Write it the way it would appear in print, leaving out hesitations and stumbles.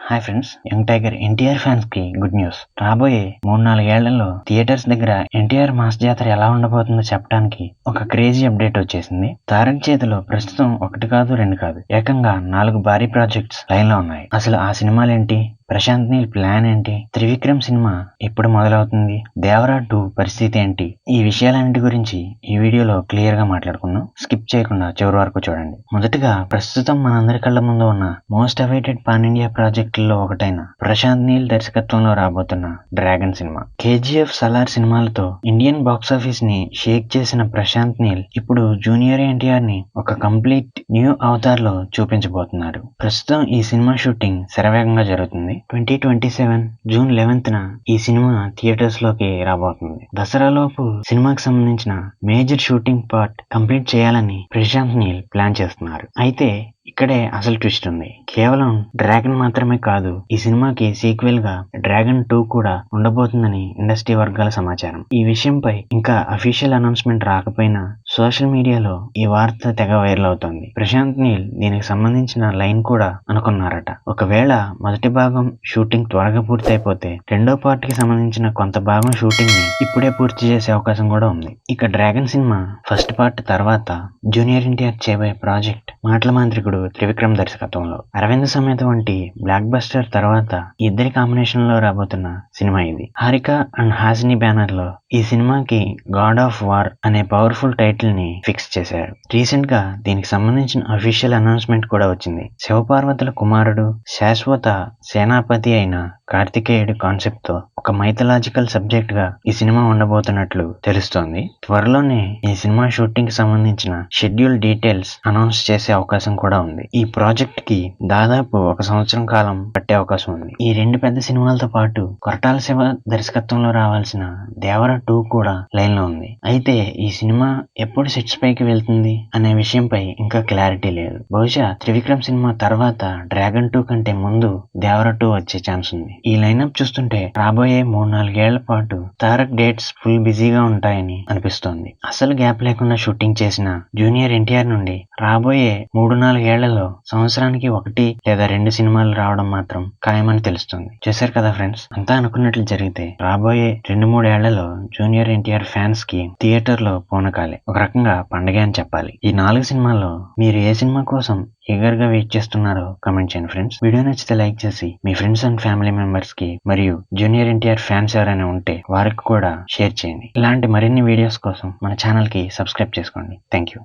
Hi friends, young tiger NTR fans కి good news. రాబోయే 3-4 ఏళ్లలో థియేటర్స్ దగ్గర ఎన్టీఆర్ మాస్ జాతర ఎలా ఉండబోతుందో చెప్పడానికి ఒక క్రేజీ అప్డేట్ వచ్చేసింది. తారక్ చేతిలో ప్రస్తుతం 1 కాదు 2 కాదు ఏకంగా 4 భారీ ప్రాజెక్ట్స్ లైన్ లో ఉన్నాయి. అసలు ఆ సినిమాలేంటి, ప్రశాంత్ నీల్ ప్లాన్ ఏంటి, త్రివిక్రమ్ సినిమా ఎప్పుడు మొదలవుతుంది, దేవరా 2 పరిస్థితి ఏంటి, ఈ విషయాలన్నిటి గురించి ఈ వీడియోలో క్లియర్ గా మాట్లాడుకుందాం. స్కిప్ చేయకుండా చివరి వరకు చూడండి. మొదటగా ప్రస్తుతం మనందరి కళ్ళ ముందు ఉన్న మోస్ట్ అవైటెడ్ పాన్ ఇండియా ప్రాజెక్టుల్లో ఒకటైన ప్రశాంత్ నీల్ దర్శకత్వంలో రాబోతున్న డ్రాగన్ సినిమా. కేజీఎఫ్, సలార్ సినిమాలతో ఇండియన్ బాక్సాఫీస్ ని షేక్ చేసిన ప్రశాంత్ నీల్ ఇప్పుడు జూనియర్ ఎన్టీఆర్ ని ఒక కంప్లీట్ న్యూ అవతార్ లో చూపించబోతున్నాడు. ప్రస్తుతం ఈ సినిమా షూటింగ్ శరవేగంగా జరుగుతుంది. 2027 జూన్ 11th ఈ సినిమా థియేటర్స్ లోకి రాబోతుంది. దసరాలోపు సినిమాకి సంబంధించిన మేజర్ షూటింగ్ పార్ట్ కంప్లీట్ చేయాలని ప్రశాంత్ నీల్ ప్లాన్ చేస్తున్నారు. అయితే ఇక్కడే అసలు ట్విస్ట్ ఉంది. కేవలం డ్రాగన్ మాత్రమే కాదు, ఈ సినిమాకి సీక్వెల్ గా డ్రాగన్ 2 కూడా ఉండబోతుందని ఇండస్ట్రీ వర్గాల సమాచారం. ఈ విషయంపై ఇంకా అఫీషియల్ అనౌన్స్మెంట్ రాకపోయినా సోషల్ మీడియాలో ఈ వార్త తెగ వైరల్ అవుతోంది. ప్రశాంత్ నీల్ దీనికి సంబంధించిన లైన్ కూడా అనుకున్నారట. ఒకవేళ మొదటి భాగం షూటింగ్ త్వరగా పూర్తయిపోతే రెండో పార్ట్ కి సంబంధించిన కొంత భాగం షూటింగ్ ని ఇప్పుడే పూర్తి చేసే అవకాశం కూడా ఉంది. ఇక డ్రాగన్ సినిమా ఫస్ట్ పార్ట్ తర్వాత జూనియర్ ఎన్టీఆర్ చేయబోయే ప్రాజెక్ట్ మాటల మాంత్రికుడు త్రివిక్రమ్ దర్శకత్వంలో. అరవింద్ సమేత వంటి బ్లాక్ బస్టర్ తర్వాత ఇద్దరి కాంబినేషన్ లో రాబోతున్న సినిమా ఇది. హారిక అండ్ హాసిని బ్యానర్ లో ఈ సినిమాకి గాడ్ ఆఫ్ వార్ అనే పవర్ఫుల్ టైటిల్ ని ఫిక్స్ చేశారు. రీసెంట్ గా దీనికి సంబంధించిన అఫీషియల్ అనౌన్స్మెంట్ కూడా వచ్చింది. శివపార్వతుల కుమారుడు, శాశ్వత సేనాపతి అయిన కార్తికేయుడు కాన్సెప్ట్ తో ఒక మైథలాజికల్ సబ్జెక్ట్ గా ఈ సినిమా ఉండబోతున్నట్లు తెలుస్తోంది. త్వరలోనే ఈ సినిమా షూటింగ్ కి సంబంధించిన షెడ్యూల్ డీటెయిల్స్ అనౌన్స్ చేసే అవకాశం కూడా ఉంది. ఈ ప్రాజెక్ట్ కి దాదాపు 1 సంవత్సరం కాలం పట్టే అవకాశం ఉంది. ఈ 2 పెద్ద సినిమాలతో పాటు కొరటాల శివ దర్శకత్వంలో రావాల్సిన దేవరా 2 కూడా లైన్ లో ఉంది. అయితే ఈ సినిమా ఎప్పుడు సెట్స్ పైకి వెళ్తుంది అనే విషయంపై ఇంకా క్లారిటీ లేదు. బహుశా త్రివిక్రమ్ సినిమా తర్వాత డ్రాగన్ 2 కంటే ముందు దేవరా 2 వచ్చే ఛాన్స్ ఉంది. ఈ లైనప్ చూస్తుంటే రాబోయే 3-4 ఏళ్ల పాటు తారక్ డేట్స్ ఫుల్ బిజీగా ఉంటాయని అనిపిస్తోంది. అసలు గ్యాప్ లేకుండా షూటింగ్ చేసిన జూనియర్ ఎన్టీఆర్ నుండి రాబోయే 3-4 ఏళ్లలో సంవత్సరానికి 1 లేదా 2 సినిమాలు రావడం మాత్రం ఖాయమని తెలుస్తుంది. చూశారు కదా ఫ్రెండ్స్, అంతా అనుకున్నట్లు జరిగితే రాబోయే 2-3 ఏళ్లలో జూనియర్ ఎన్టీఆర్ ఫ్యాన్స్ కి థియేటర్ లో పూనకాలే, ఒక రకంగా పండగే అని చెప్పాలి. ఈ 4 సినిమాల్లో మీరు ఏ సినిమా కోసం ఈగర్ గా వెయిట్ చేస్తున్నారో కామెంట్ చేయండి ఫ్రెండ్స్. వీడియో నచ్చితే లైక్ చేసి మీ ఫ్రెండ్స్ అండ్ ఫ్యామిలీ మెంబర్స్ కి మరియు జూనియర్ ఎన్టీఆర్ ఫ్యాన్స్ ఎవరైనా ఉంటే వారికి కూడా షేర్ చేయండి. ఇలాంటి మరిన్ని వీడియోస్ కోసం మన ఛానల్ కి సబ్స్క్రైబ్ చేసుకోండి. Thank you.